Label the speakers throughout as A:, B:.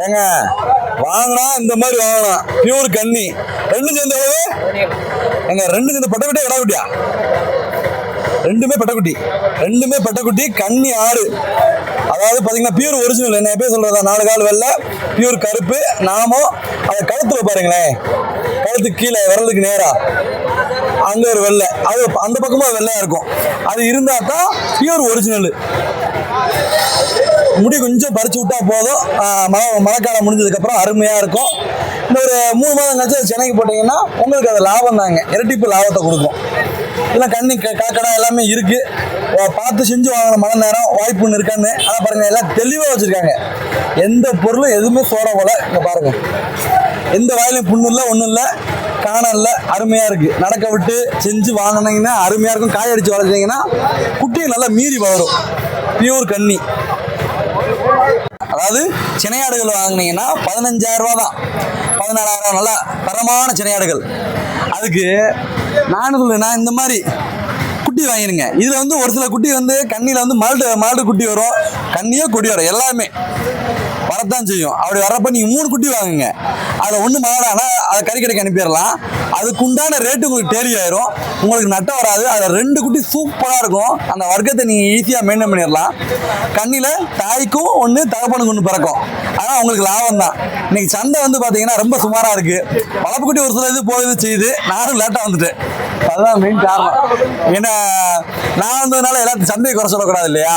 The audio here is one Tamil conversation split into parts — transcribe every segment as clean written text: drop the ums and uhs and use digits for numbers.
A: ஏங்க வாங்கினா இந்த மாதிரி வாங்கலாம், பியூர் கன்னி. ரெண்டு சேர்ந்த எங்க ரெண்டு சேர்ந்த பட்டக்குட்டியா கடா குட்டியா? ரெண்டுமே பட்டக்குட்டி கன்னி ஆடு. அதாவது பாத்தீங்கன்னா பியூர் ஒரிஜினல். என்ன எப்பயும் சொல்றதா, 4 கால் வெள்ளை பியூர் கருப்பு. நாமும் அதை கழுத்துல பாருங்களேன், கழுத்துக்கு கீழே விரலுக்கு நேரா அங்க ஒரு வெள்ளை, அது அந்த பக்கமா வெள்ளையா இருக்கும். அது இருந்தா தான் பியூர் ஒரிஜினல். முடி கொஞ்சம் பறிச்சு விட்டா போதும், மழைக்காலம் முடிஞ்சதுக்கு அப்புறம் அருமையா இருக்கும். இந்த ஒரு 3 மாதம் கழிச்சு சென்னைக்கு போட்டீங்கன்னா உங்களுக்கு அது லாபம் தாங்க, இரட்டிப்பு லாபத்தை கொடுக்கும். இதெல்லாம் கண்ணி காக்கடா எல்லாமே இருக்கு. பார்த்து செஞ்சு வாங்கணும், மழை நேரம் வாய்ப்புன்னு இருக்கான்னு. ஆனால் பாருங்க எல்லாம் தெளிவாக வச்சிருக்காங்க, எந்த பொருளும் எதுவுமே சோட போல. இங்க பாருங்க, எந்த வாயிலையும் புண்ணு இல்லை, ஒன்றும் இல்லை, காணல. அருமையா இருக்கு. நடக்க விட்டு செஞ்சு வாங்கினீங்கன்னா அருமையா இருக்கும். காய அடிச்சு வளர்த்தீங்கன்னா குட்டியும் நல்லா மீறி வளரும். பியூர் கன்னி. அதாவது சினையாடுகள் வாங்கினீங்கன்னா 15,000 ரூபா தான், 14,000 நல்லா தரமான சினையாடுகள். அதுக்கு நான் சொல்றேன்னா இந்த மாதிரி குட்டி வாங்கிடுங்க. இதுல வந்து ஒரு சில குட்டி வந்து கண்ணில வந்து மாடு குட்டி வரும், கண்ணியோ கொடி வரும், எல்லாமே வரத்தான் செய்யும். அப்படி வரப்ப நீங்க 3 குட்டி வாங்குங்க. அதுல ஒண்ணு மாடானா அதை கறிக்கடைக்கு அனுப்பிடலாம். அதுக்குண்டான ரேட்டு உங்களுக்கு டேலி ஆயிரும், உங்களுக்கு நட்டம் வராது. அதுல 2 குட்டி சூப்பரா இருக்கும். அந்த வர்க்கத்தை நீங்க ஈஸியா மெயின்டைன் பண்ணிடலாம். கண்ணில தாய்க்கும் ஒண்ணு தகப்பனுக்கு ஒண்ணு பிறக்கும். ஆனா உங்களுக்கு லாபம் தான். இன்னைக்கு சந்தை வந்து பாத்தீங்கன்னா ரொம்ப சுமாரா இருக்கு. வளர்ப்பு குட்டி ஒரு சில இது போகுது செய்யுது. நானும் லேட்டா வந்துட்டேன், அதுதான் மெயின் காரணம். ஏன்னா நான் வந்ததுனால எல்லாத்தையும் சந்தையை குறை சொல்லக்கூடாது இல்லையா,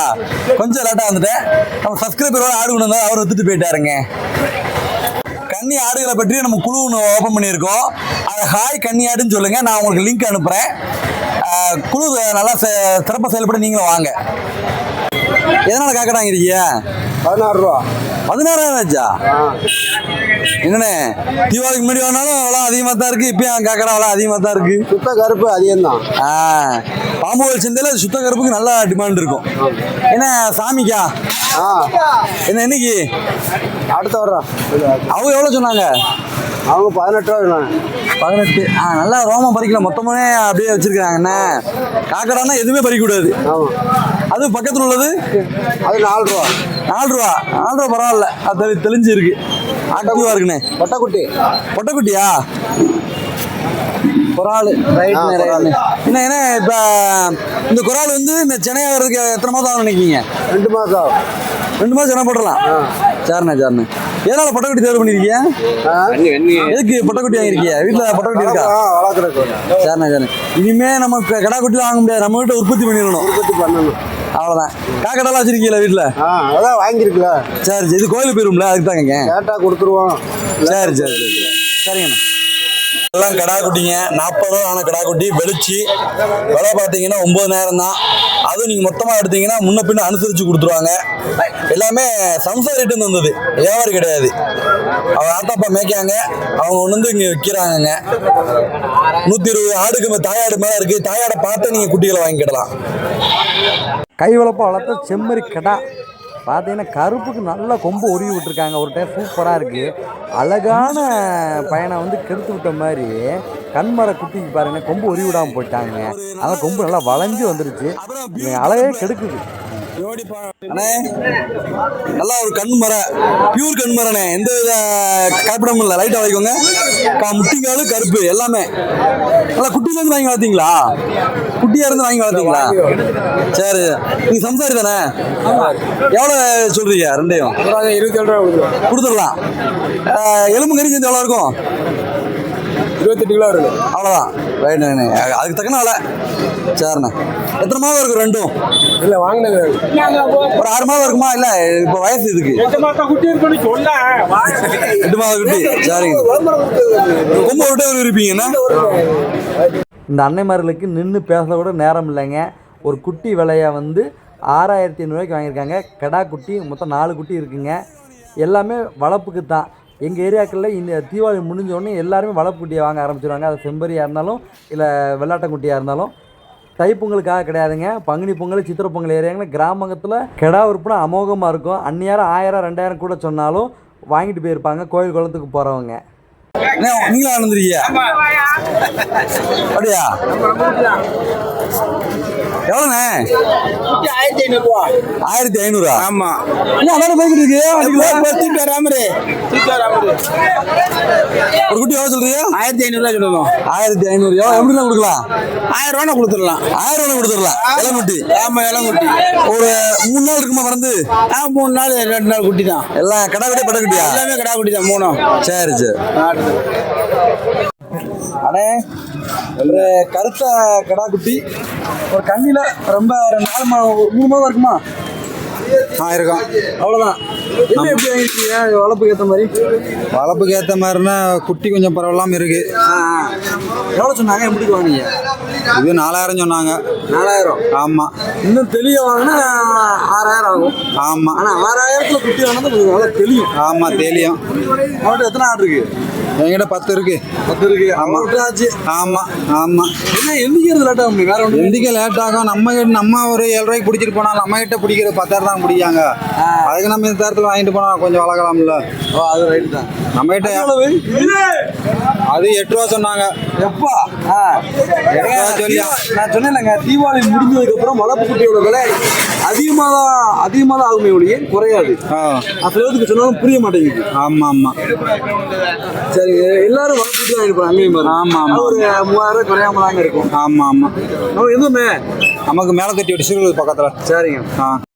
A: கொஞ்சம் லேட்டா வந்துட்டேன். நம்ம சப்ஸ்கிரைபரோட ஆடு கொண்டு வந்தா அவர் வித்துட்டு போயிட்டாருங்க. கன்னி ஆடுகளை பற்றி நம்ம குழு ஒன்று ஓப்பன் பண்ணியிருக்கோம். அதை ஹாய் கன்னி ஆடுன்னு சொல்லுங்க, நான் உங்களுக்கு லிங்க் அனுப்புறேன். குழு நல்லா சிறப்பாக செயல்பட நீங்களும் வாங்க. எதனால காக்கடாங்கிறீங்க?
B: 16 ரூபா.
A: 16,000 ஆச்சா? என்னண்ணே, தீபாவளிக்கு முன்னாடி வேணாலும் அவ்வளோ அதிகமாக தான் இருக்கு, இப்பயும் காக்கடா அவ்வளோ அதிகமாக தான் இருக்கு.
B: சுத்த கருப்பு அதிகம் தான்.
A: பாம்பு சந்தையில் சுத்த கருப்புக்கு நல்ல டிமாண்ட் இருக்கும். என்ன சாமிக்கா? என்ன இன்னைக்கு
B: அடுத்த வர்றோம்.
A: அவங்க எவ்வளோ சொன்னாங்க?
B: அவங்க 18 ரூபா சொன்னாங்க.
A: 18. நல்லா ரோமம் பறிக்கல, மொத்தமே அப்படியே வச்சிருக்காங்க. என்ன காக்கடானா எதுவுமே பறிக்க கூடாது. அது பக்கத்தில் உள்ளது
B: அது 4 ரூபா.
A: 4 ரூபா பரவாயில்ல, அது தெளிஞ்சு இருக்கு, ஆக்டிவா இருக்குண்ணே. பொட்டைக்குட்டியா? குறால் ரைட். என்ன என்ன இப்ப இந்த குறால் வந்து இந்த சென்னை ஆகிறதுக்கு எத்தனை மாதம் ஆகும் நினைக்கிங்க?
B: 2 மாதம்.
A: 2 மாதம் சென்னை போட்டுடலாம். சரிண்ணே. எதனால பொட்டைக்குட்டி தேர்வு பண்ணிருக்கீங்க? எதுக்கு பொட்டைக்குட்டி வாங்கிருக்கீங்க? வீட்டுல பொட்டைக்குட்டி இருக்கா? சரிண்ணே. இனிமே நம்ம கடா குட்டி வாங்க முடியாது, நம்ம வீட்டை உற்பத்தி பண்ணணும். அவ்வளவுதான். காக்கடெல்லாம் வச்சிருக்கீங்களா வீட்டுல?
B: அதான் வாங்கிருக்கல.
A: சரி, இது கோயிலுக்கு போயிரும்ல, அதுக்கு தாங்க
B: கேட்டா கொடுத்துருவோம்.
A: சரிங்கண்ணா. எல்லாம் கடா குட்டிங்க, 40 ரூபா ஆன கடா குட்டி வெளிச்சி. விலை பார்த்தீங்கன்னா 9,000 தான். அதுவும் நீங்க மொத்தமா எடுத்தீங்கன்னா முன்ன பின்ன அனுசரிச்சு கொடுத்துருவாங்க. எல்லாமே சம்சார் ரேட்டு வந்தது, வியாபாரி கிடையாது. அவங்க ஆத்தாப்பா மேய்க்காங்க, அவங்க ஒன்று வந்து இங்க விற்கிறாங்க. 120 ஆடுக்கு தாயாடு மேல இருக்கு. தாயாடை பார்த்து நீங்க குட்டிகளை வாங்கிக்கிடலாம்.
C: கை வளர்ப்பா வளர்த்த செம்மறி கடா பார்த்தீங்கன்னா கருப்புக்கு நல்லா கொம்பு உருவி விட்டுருக்காங்க. ஒரு டைம் சூப்பராக இருக்குது. அழகான பையனை வந்து கெடுத்து விட்ட மாதிரி கண்மர குட்டிக்கு பாருங்க, கொம்பு உருவி விடாமல் போயிட்டாங்க. அதனால் கொம்பு நல்லா வளைஞ்சு வந்துருச்சு, அழகே கெடுக்குது.
A: அண்ணே நல்லா ஒரு கண்மர, பியூர் கண்மரண்ணே, எந்த வித கலப்படமும் இல்லை. லைட்டாக வாங்கிக்கோங்க. முட்டிங்காலு கருப்பு எல்லாமே நல்லா குட்டியிலேருந்து வாங்கி வளர்த்தீங்களா? குட்டியாக இருந்து வாங்கி வளர்த்தீங்களா? சரி, நீங்க சம்சாரி தானே? எவ்வளோ சொல்றீங்க? ரெண்டையும்
B: 27 ரூபா
A: கொடுத்துடலாம். எலும்பு கறி சேர்ந்து எவ்வளோ இருக்கும்?
B: 28 கிலோ இருக்கு.
A: அவ்வளோதான். ரைட்டுண்ணே, அதுக்கு தக்கன விலை. சரிண்ணே. எத்தனை மாதம் இருக்கும் ரெண்டும்?
B: இல்லை வாங்கினது
A: ஒரு 6 மாதம் இருக்குமா? இல்லை இப்போ வயசு இதுக்கு
B: 8 மாதம் குட்டி இருக்குன்னு சொல்ல.
A: 8 மாதம் குட்டி. சரிங்க. கொம்பு விட்டே இருப்பீங்கண்ணா.
C: இந்த அன்னைமார்களுக்கு நின்று பேச கூட நேரம் இல்லைங்க. ஒரு குட்டி விலையை வந்து 6,500 வாங்கியிருக்காங்க. கடா குட்டி மொத்தம் 4 குட்டி இருக்குங்க. எல்லாமே வளர்ப்புக்கு தான். எங்கள் ஏரியாக்களில் இந்த தீபாவளி முடிஞ்சோடனே எல்லாருமே வளர்ப்பு குட்டியை வாங்க ஆரம்பிச்சிடுவாங்க. அது செம்பரியாக இருந்தாலும் இல்லை வெள்ளாட்டக்குட்டியாக இருந்தாலும். தைப்பொங்கலுக்காக கிடையாதுங்க, பங்குனி பொங்கல் சித்திரை பொங்கல் ஏரியாங்கள கிராமத்தில் கிடா விற்பனை அமோகமாக இருக்கும். அந்நியாரம் 1000 2000 கூட சொன்னாலும் வாங்கிட்டு போயிருப்பாங்க கோயில் குளத்துக்கு போகிறவங்க.
A: நீங்களும் ஆனந்திருக்கீங்க அப்படியா? எவ்வளோண்ணே?
B: 1500
A: 1500.
B: ஆமா.
A: என்ன அதான போய்கிட்டு இருக்கு வண்டிக்குள்ள?
B: தூக்கி வராமரு
A: ஒரு குட்டி எவ்வளோ சொல்றீங்க?
B: 1500 சொல்லுவோம்.
A: 1500. எப்படிலாம் கொடுக்கலாம்?
B: 1000 ரூபா கொடுத்துடலாம்.
A: 1000 கொடுத்துடலாம். இளங்குட்டி.
B: ஆமா, இளங்குட்டி.
A: ஒரு 3 நாள் இருக்குமா மறந்து?
B: 3 நாள் 2 நாள் குட்டி தான்.
A: எல்லாம் கடா குட்டியா பட்ட குட்டியா?
B: எல்லாமே கடா குட்டி தான் 3.
A: சரி சரி. அண்ணே, ஒரு கருத்த கடா குட்டி ஒரு கண்ணில ரொம்ப 3 மாதம் இருக்குமா?
D: இருக்கும்.
A: அவ்வளோதான். என்ன எப்படி வாங்கிருக்கீங்க வளர்ப்புக்கு ஏற்ற மாதிரி?
D: வளர்ப்புக்கு ஏற்ற மாதிரினா குட்டி கொஞ்சம் பரவாயில்லாமல் இருக்கு.
A: எவ்வளோ சொன்னாங்க? எப்படி வாங்கினீங்க?
D: இது 4000 சொன்னாங்க.
A: 4000.
D: ஆமாம்.
A: இன்னும் தெளிய வாங்கினா 6000 ஆகும்.
D: ஆமாம்.
A: ஆனால் 6000த்துல குட்டி வாங்கினா கொஞ்சம் நல்லா தெளியும்.
D: ஆமாம், தெரியும்.
A: அவன்கிட்ட எத்தனை ஆடு இருக்கு?
D: என்கிட்ட 10 இருக்கு.
A: 10 இருக்கு.
D: ஆமா.
A: ஆச்சு.
D: ஆமாம் ஆமாம்.
A: என்ன எந்திக்கிறது லேட் ஆகும்? வேற ஒன்று
D: எந்திக்க லேட் ஆகும். நம்ம ஒரு 7 ரூபாய்க்கு பிடிச்சிட்டு போனால் நம்ம கிட்ட பிடிக்கிற 10,000 தான் பிடிக்காங்க. அதுக்கு நம்ம இந்த தரத்தில் வாங்கிட்டு போனால் கொஞ்சம் வளர்க்கலாம்ல.
A: அது ரைட்டு தான்.
D: நம்ம கிட்ட அது 8 ரூபா சொன்னாங்க.
A: எப்பா?
D: சொல்லியா?
A: நான் சொன்னேன்லங்க, தீபாவளி முடிஞ்சதுக்கு அப்புறம் வளர்ப்பு குட்டியோட விலை அதிகமாக தான் ஆகுமே ஒழிய குறையாது. சிலருக்கு சொன்னாலும் புரிய மாட்டேங்குது.
D: ஆமாம் ஆமாம்.
A: சரி, எல்லாரும் வளர்ப்பு குட்டி வாங்கிட்டு போறாங்க அங்கேயும் பாருங்க.
D: ஆமாம் ஆமாம்.
A: ஒரு 3000 குறையாம தாங்க இருக்கும்.
D: ஆமாம் ஆமாம்.
A: நம்ம எதுவுமே
D: நமக்கு மேலே கட்டி விட்டு சிறுவல் பக்கத்தில்.
A: சரிங்க.
D: ஆ